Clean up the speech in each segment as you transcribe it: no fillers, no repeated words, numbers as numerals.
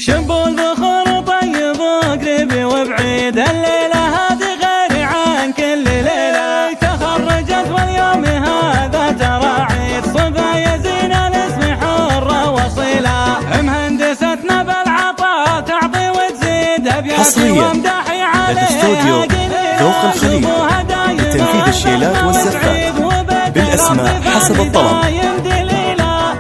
شب البخور طيب وقريب وبعيد، الليلة هذه غير عن كل ليلة. تخرجت واليوم هذا ترى عيد، صبايا زين الاسم حرة وصيلة. مهندستنا بالعطاء تعطي وتزيد، ابياتي وامدحي عليها ذوق الخليل لتنفيذ الشيلات والزفات بالأسماء حسب الطلب.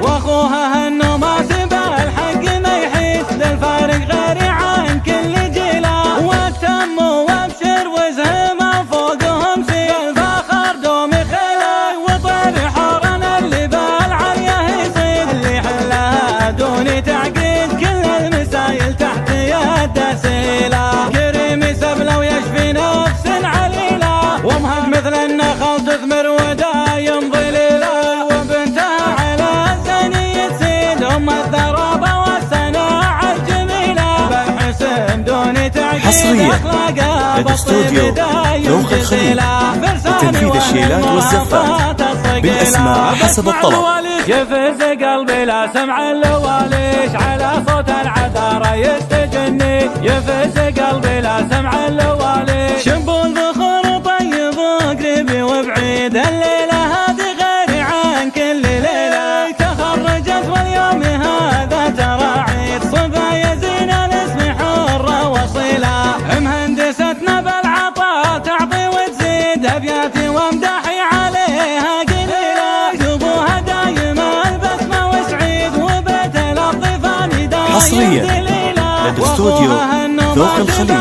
واخوها هنو ما سبى الحق ما يحيد، للفارق غير عن كل جيله. وتم وابشر وزهمه فوقهم سيل، الفخر دوم خيله وطير حورنا اللي بالعليه يصيد. اللي حلها دون تعقيد كل المسايل تحت يده سيله. كريم سبله ويشفي نفس عليله، ومهد مثل النخل تثمر ودايم ظليله. وبنتها على الزني تسيد، ام الثرابه والصناعه الجميله. بالحسن دون تعقيد حصريا لدى استوديو ذوق الخليل لتنفيذ الشيلات والزفات بالأسماء حسب الطلب. يفز قلبي لا سمع اللواليش، على صوت العذارى يستجني. يفز قلبي لا سمع اللواليش، شب البخور طيب وقريب وبعيد، الليلة هذه غير عن كل ليلة. تخرجت واليوم هذا ترى عيد، صبايا زين الاسم حرة وصيلة. مهندستنا بالعطاء تعطي وتزيد، ابياتي وامدحي عليها قليلة. جبوها دايما البسمة وسعيد، وبيت الأطفال دايم حصريا لدى استوديو ذوق الخليل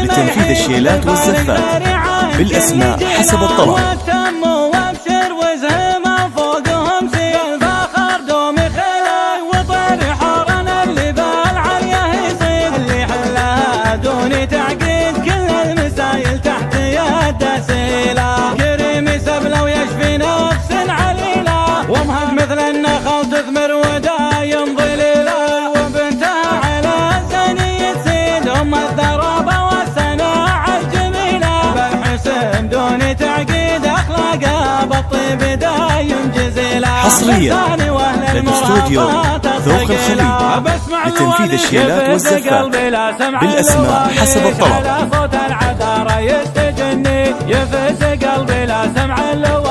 لتنفيذ الشيلات والزفات بالأسماء حسب الطلب. وتم وابشر وزهمه فوقهم سيل، الفخر دوم خيله وطير حورنا اللي بالعليه يصيد. اللي حلها دون تعقيد كل المسايل تحت يده سيله. كريم سبله ويشفي نفس عليله، ومهد مثل النخل تثمر ودايم ظليله. وبنتها على الزني تسيد، ام الثرابه والصناعه الجميله. بالحسن دون تعقيد اخلاقها بالطيب دايم جزيله. حصريا لدى استوديو ذوق الخليل لتنفيذ الشيلات والزفات بالأسماء حسب الطلب. على صوت العذارى يستجني. يفز قلبي لا سمع اللواليش.